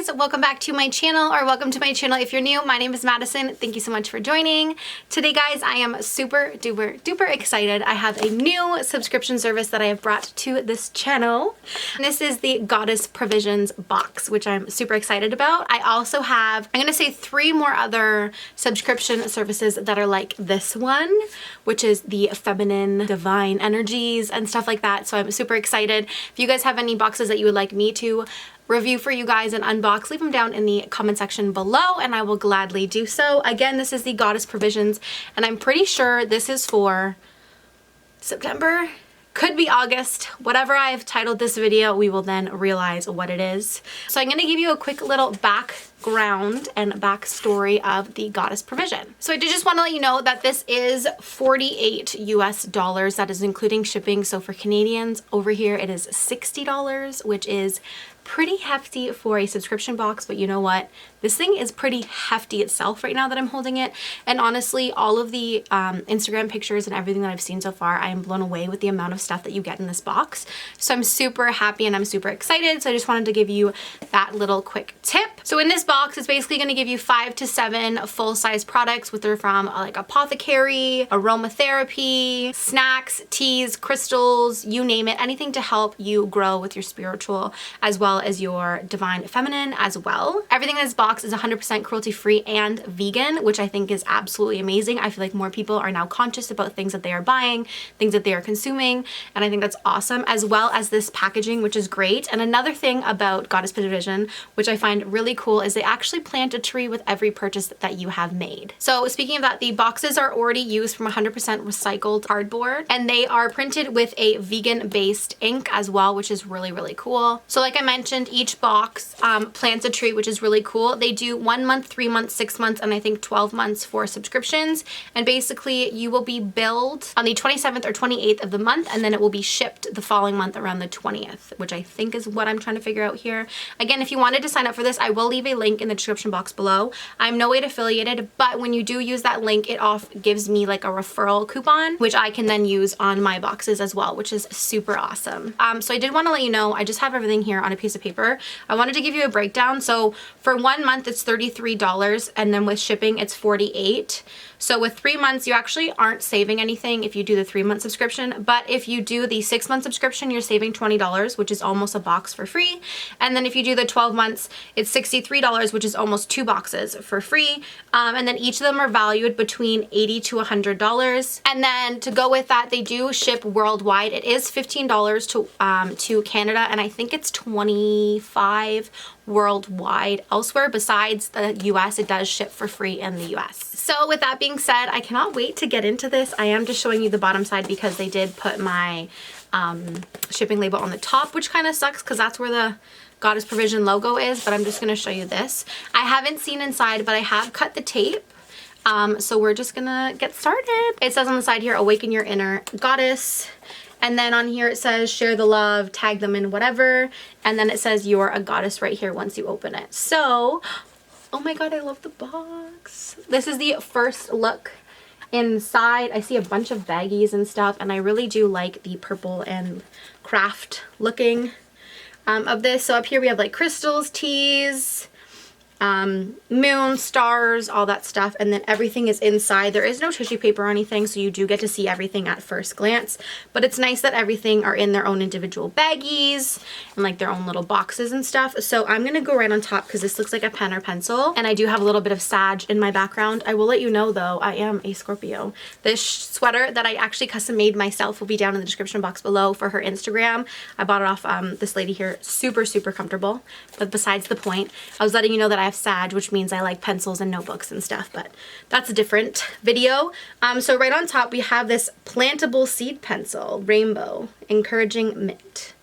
guys, welcome back to my channel, or welcome to my channel if you're new. My name is Madison. Thank you so much for joining. Today guys, I am super duper excited. I have a new subscription service that I have brought to this channel. And this is the Goddess Provisions box, which I'm super excited about. I also have, I'm gonna say 3 more other subscription services that are like this one, which is the feminine divine energies and stuff like that. So I'm super excited. If you guys have any boxes that you would like me to review for you guys and unbox, leave them down in the comment section below and I will gladly do so. Again, this is the Goddess Provisions and I'm pretty sure this is for September. Could be August. Whatever I've titled this video, we will then realize what it is. So I'm going to give you a quick little background and backstory of the Goddess Provision. So I did just want to let you know that this is $48 US. That is including shipping. So for Canadians over here, it is $60, which is pretty hefty for a subscription box, but you know what? This thing is pretty hefty itself right now that I'm holding it. And honestly, all of the Instagram pictures and everything that I've seen so far, I am blown away with the amount of stuff that you get in this box. So I'm super happy and I'm super excited. So I just wanted to give you that little quick tip. So in this box, it's basically going to give you 5 to 7 full-size products, whether from like apothecary, aromatherapy, snacks, teas, crystals, you name it, anything to help you grow with your spiritual as well as your divine feminine as well. Everything in this box is 100% cruelty-free and vegan, which I think is absolutely amazing. I feel like more people are now conscious about things that they are buying, things that they are consuming, and I think that's awesome, as well as this packaging, which is great. And another thing about Goddess Provision, which I find really cool, is they actually plant a tree with every purchase that you have made. So speaking of that, the boxes are already used from 100% recycled cardboard, and they are printed with a vegan-based ink as well, which is really cool. So like I mentioned, each box plants a tree, which is really cool. They do 1 month, 3 months, 6 months, and I think 12 months for subscriptions. And basically you will be billed on the 27th or 28th of the month, and then it will be shipped the following month around the 20th, which I think is what I'm trying to figure out here. Again, if you wanted to sign up for this, I will leave a link in the description box below. I'm no way affiliated, but when you do use that link, it gives me like a referral coupon, which I can then use on my boxes as well, which is super awesome. So I did want to let you know, I just have everything here on a piece of paper. I wanted to give you a breakdown. So for 1 month, it's $33, and then with shipping, it's $48. So with 3 months, you actually aren't saving anything if you do the 3-month subscription, but if you do the 6-month subscription, you're saving $20, which is almost a box for free. And then if you do the 12 months, it's $63, which is almost 2 boxes for free. And then each of them are valued between $80 to $100. And then to go with that, they do ship worldwide. It is $15 to Canada, and I think it's $25 worldwide elsewhere. Besides the US, it does ship for free in the US. So with that being said, I cannot wait to get into this. I am just showing you the bottom side because they did put my shipping label on the top, which kind of sucks because that's where the Goddess Provision logo is, but I'm just going to show you this. I haven't seen inside, but I have cut the tape. So we're just gonna get started. It says on the side here, awaken your inner goddess. And then on here it says share the love, tag them in whatever. And then it says you're a goddess right here once you open it. So, oh my god, I love the box. This is the first look inside. I see a bunch of baggies and stuff, and I really do like the purple and craft looking of this. So up here we have like crystals, teas, moon, stars, all that stuff, and then everything is inside. There is no tissue paper or anything, so you do get to see everything at first glance, but it's nice that everything are in their own individual baggies and like their own little boxes and stuff. So I'm gonna go right on top because this looks like a pen or pencil, and I do have a little bit of Sag in my background. I will let you know though, I am a Scorpio. This sweater that I actually custom made myself will be down in the description box below for her Instagram. I bought it off this lady here. Super comfortable, but besides the point, I was letting you know that I have Sag, which means I like pencils and notebooks and stuff, but that's a different video. So right on top we have this plantable seed pencil, rainbow, encouraging mint.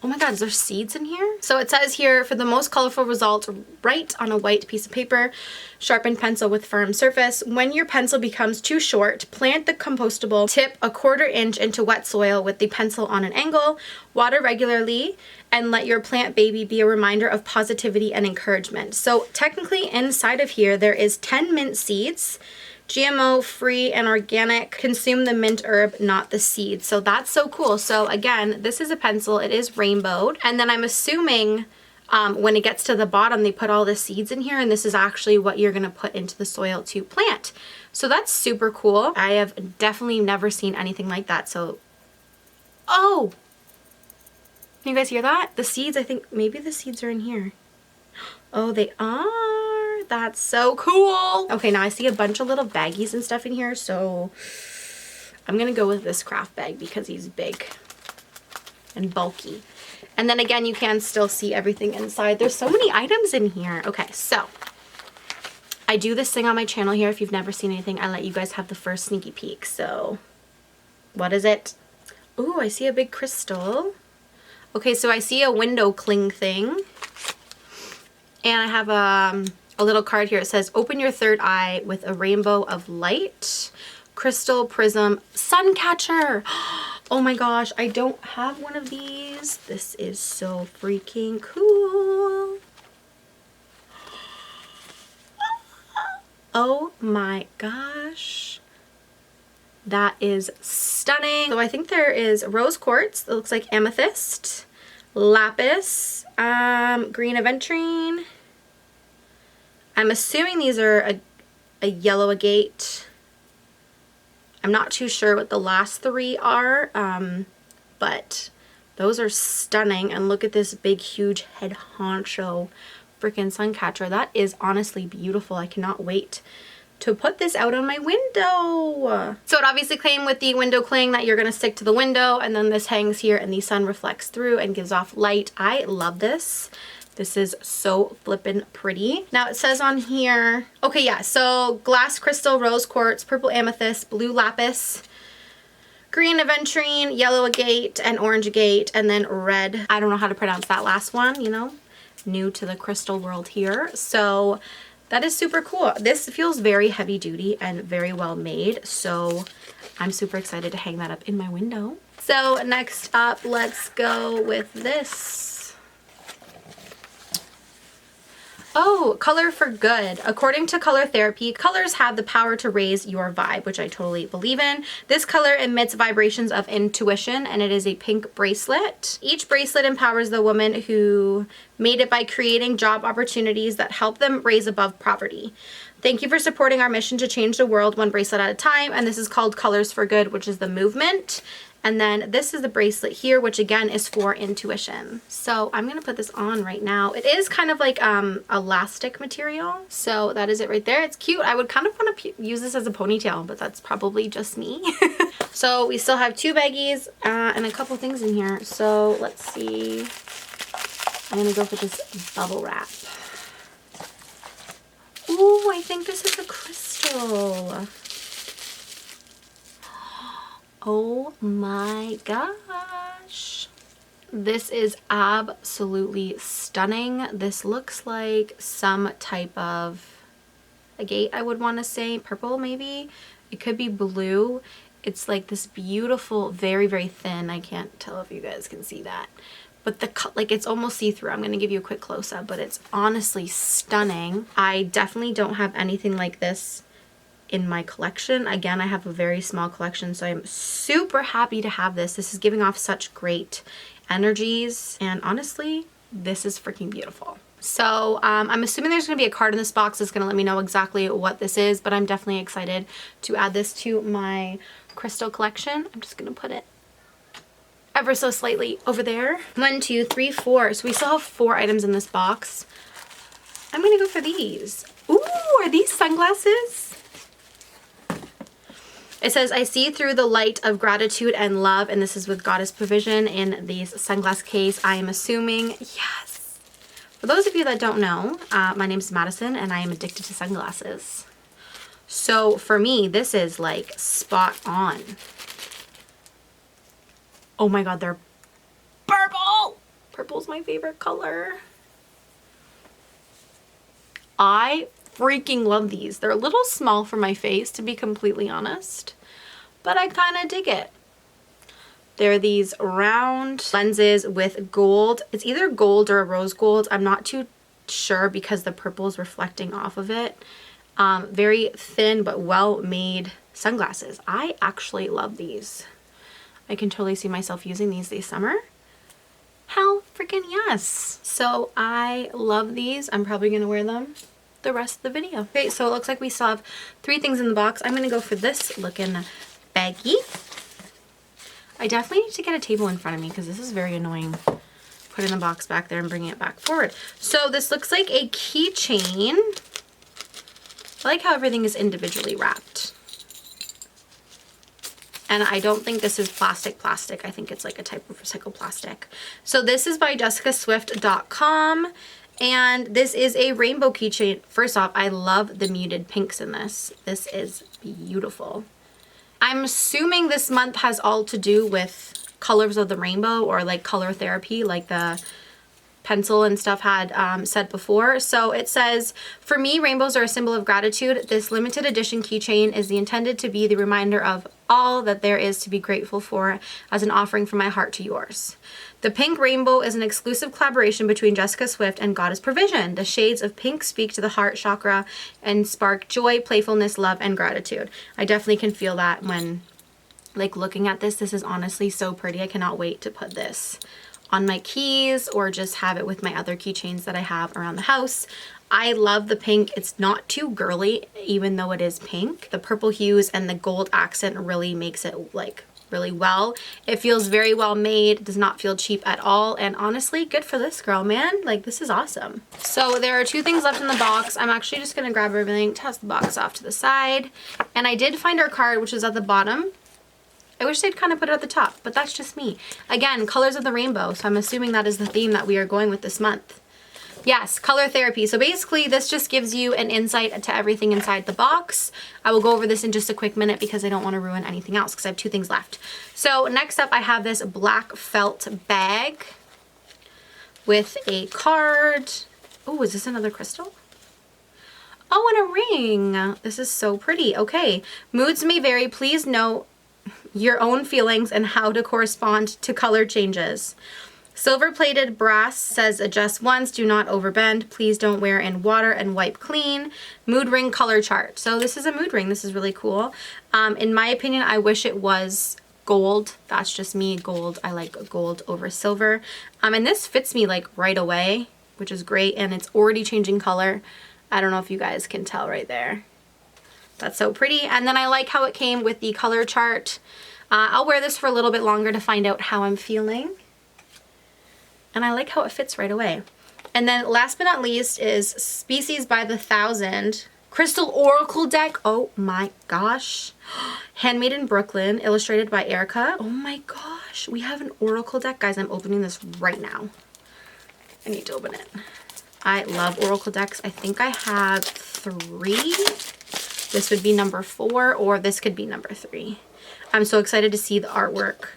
Oh my god, is there seeds in here? So it says here, for the most colorful results, write on a white piece of paper, sharpened pencil with firm surface. When your pencil becomes too short, plant the compostable tip 1/4 inch into wet soil with the pencil on an angle, water regularly, and let your plant baby be a reminder of positivity and encouragement. So technically inside of here, there is 10 mint seeds, GMO free and organic. Consume the mint herb, not the seed. So that's so cool. So again, this is a pencil. It is rainbowed. And then I'm assuming when it gets to the bottom, they put all the seeds in here, and this is actually what you're gonna put into the soil to plant. So that's super cool. I have definitely never seen anything like that. So, oh, can you guys hear that? The seeds, I think maybe the seeds are in here. Oh, they are. That's so cool. Okay, now I see a bunch of little baggies and stuff in here, so I'm gonna go with this craft bag because he's big and bulky. And then again, you can still see everything inside. There's so many items in here. Okay, so I do this thing on my channel here. If you've never seen anything, I let you guys have the first sneaky peek. So what is it? Ooh, I see a big crystal. Okay, so I see a window cling thing. And I have a little card here. It says, open your third eye with a rainbow of light. Crystal prism sun catcher. Oh my gosh, I don't have one of these. This is so freaking cool. Oh my gosh. That is stunning. So I think there is rose quartz that looks like amethyst, lapis, green aventurine. I'm assuming these are a yellow agate. I'm not too sure what the last three are, but those are stunning. And look at this big, huge head honcho freaking sun catcher. That is honestly beautiful. I cannot wait to put this out on my window. So it obviously came with the window cling that you're gonna stick to the window, and then this hangs here and the sun reflects through and gives off light. I love this. This is so flippin' pretty. Now it says on here, okay, yeah, so glass crystal, rose quartz, purple amethyst, blue lapis, green aventurine, yellow agate, and orange agate, and then red. I don't know how to pronounce that last one, you know, new to the crystal world here. So that is super cool. This feels very heavy duty and very well made. So I'm super excited to hang that up in my window. So next up, let's go with this. Oh, color for good. According to color therapy, colors have the power to raise your vibe, which I totally believe in. This color emits vibrations of intuition, and it is a pink bracelet. Each bracelet empowers the woman who made it by creating job opportunities that help them raise above poverty. Thank you for supporting our mission to change the world one bracelet at a time. And this is called Colors for Good, which is the movement. And then this is the bracelet here, which again is for intuition. So I'm gonna put this on right now. It is kind of like elastic material. So that is it right there. It's cute. I would kind of want to use this as a ponytail, but that's probably just me. So we still have two baggies and a couple things in here. So let's see. I'm gonna go for this bubble wrap. Ooh, I think this is a crystal. Oh my gosh. This is absolutely stunning. This looks like some type of agate, I would want to say. Purple, maybe. It could be blue. It's like this beautiful, very, very thin. I can't tell if you guys can see that. But like it's almost see-through. I'm going to give you a quick close-up, but it's honestly stunning. I definitely don't have anything like this in my collection. Again, I have a very small collection, so I'm super happy to have this. This is giving off such great energies, and honestly, this is freaking beautiful. So I'm assuming there's going to be a card in this box that's going to let me know exactly what this is, but I'm definitely excited to add this to my crystal collection. I'm just going to put it ever so slightly over there. 1, 2, 3, 4. So we still have 4 items in this box. I'm going to go for these. Ooh, are these sunglasses? It says, I see through the light of gratitude and love, and this is with Goddess Provision in these sunglass case. I am assuming, yes. For those of you that don't know, my name is Madison, and I am addicted to sunglasses. So for me, this is like spot on. Oh my God, they're purple. Purple's my favorite color. I freaking love these. They're a little small for my face, to be completely honest, but I kind of dig it. They're these round lenses with gold. It's either gold or a rose gold. I'm not too sure because the purple is reflecting off of it. Very thin but well-made sunglasses. I actually love these. I can totally see myself using these this summer. Hell freaking yes. So I love these. I'm probably gonna wear them the rest of the video. Okay, so it looks like we still have 3 things in the box. I'm gonna go for this looking baggie. I definitely need to get a table in front of me because this is very annoying. Putting the box back there and bringing it back forward. So this looks like a keychain. I like how everything is individually wrapped. And I don't think this is plastic. I think it's like a type of recycled plastic. So this is by jessicaswift.com. And this is a rainbow keychain. First off, I love the muted pinks in this. This is beautiful. I'm assuming this month has all to do with colors of the rainbow or like color therapy, like the pencil and stuff had said before. So it says, for me, rainbows are a symbol of gratitude. This limited edition keychain is intended to be the reminder of all that there is to be grateful for as an offering from my heart to yours. The pink rainbow is an exclusive collaboration between Jessica Swift and Goddess Provision. The shades of pink speak to the heart chakra and spark joy, playfulness, love, and gratitude. I definitely can feel that when like looking at this. This is honestly so pretty. I cannot wait to put this on my keys or just have it with my other keychains that I have around the house. I love the pink. It's not too girly, even though it is pink. The purple hues and the gold accent really makes it like really well. It feels very well made, does not feel cheap at all, and honestly, good for this girl, man. Like, this is awesome. So there are 2 things left in the box. I'm actually just gonna grab everything, toss the box off to the side, and I did find our card, which is at the bottom. I wish they'd kind of put it at the top, but that's just me. Again, colors of the rainbow, so I'm assuming that is the theme that we are going with this month. Yes, color therapy. So basically this just gives you an insight to everything inside the box. I will go over this in just a quick minute because I don't want to ruin anything else because I have 2 things left. So next up I have this black felt bag with a card. Oh, is this another crystal? Oh, and a ring. This is so pretty. Okay. Moods may vary. Please note your own feelings and how to correspond to color changes. Silver-plated brass says adjust once, do not overbend. Please don't wear in water and wipe clean. Mood ring color chart. So this is a mood ring. This is really cool. In my opinion, I wish it was gold. That's just me. Gold. I like gold over silver. And this fits me like right away, which is great. And it's already changing color. I don't know if you guys can tell right there. That's so pretty. And then I like how it came with the color chart. I'll wear this for a little bit longer to find out how I'm feeling. And I like how it fits right away. And then last but not least is Species by the Thousand Crystal Oracle deck. Oh my gosh. Handmade in Brooklyn, illustrated by Erica. Oh my gosh. We have an Oracle deck. Guys, I'm opening this right now. I need to open it. I love Oracle decks. I think I have 3. This would be number 4 or this could be number 3. I'm so excited to see the artwork.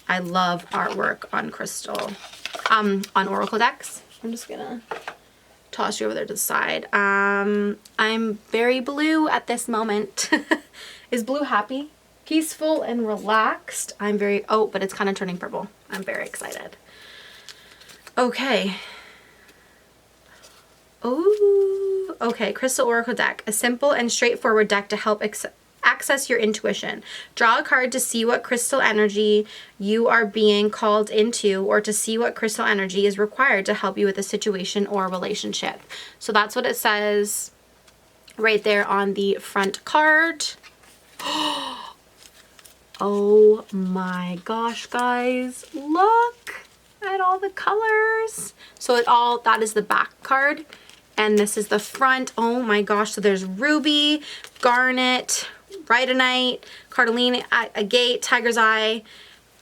I love artwork on crystal. On Oracle decks. I'm just gonna toss you over there to the side. I'm very blue at this moment. Is blue happy? Peaceful and relaxed. I'm very, oh, but it's kind of turning purple. I'm very excited. Okay. Oh, okay. Crystal Oracle deck. A simple and straightforward deck to help access your intuition. Draw a card to see what crystal energy you are being called into or to see what crystal energy is required to help you with a situation or relationship. So that's what it says right there on the front card. Oh my gosh, guys. Look at all the colors. So that is the back card. And this is the front. Oh my gosh. So there's ruby, garnet, rhyodite, cardoline, agate, tiger's eye,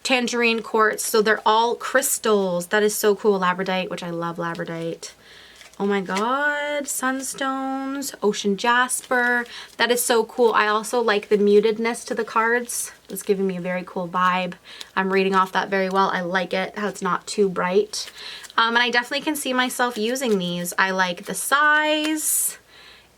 tangerine, quartz. So they're all crystals. That is so cool. Labradorite, which I love labradorite. Oh my god. Sunstones, ocean jasper. That is so cool. I also like the mutedness to the cards. It's giving me a very cool vibe. I'm reading off that very well. I like it, how it's not too bright. And I definitely can see myself using these. I like the size.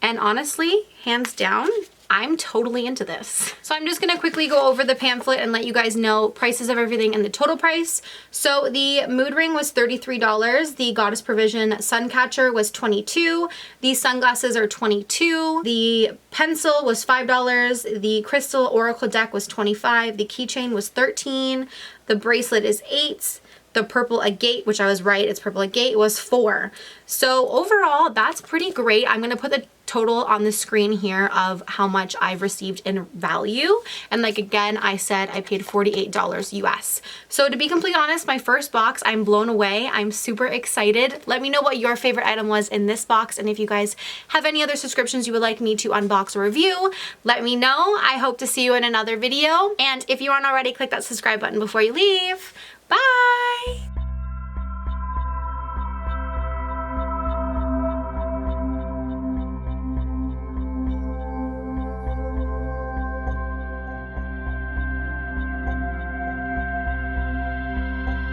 And honestly, hands down, I'm totally into this. So I'm just gonna quickly go over the pamphlet and let you guys know prices of everything and the total price. So the mood ring was $33. The Goddess Provision sun catcher was $22. These sunglasses are $22. The pencil was $5. The Crystal Oracle deck was $25. The keychain was $13. The bracelet is $8. The purple agate, which I was right, it's purple agate, was 4. So overall, that's pretty great. I'm gonna put the total on the screen here of how much I've received in value. And like again, I said I paid $48 US. So to be completely honest, my first box, I'm blown away. I'm super excited. Let me know what your favorite item was in this box. And if you guys have any other subscriptions you would like me to unbox or review, let me know. I hope to see you in another video. And if you aren't already, click that subscribe button before you leave. Bye!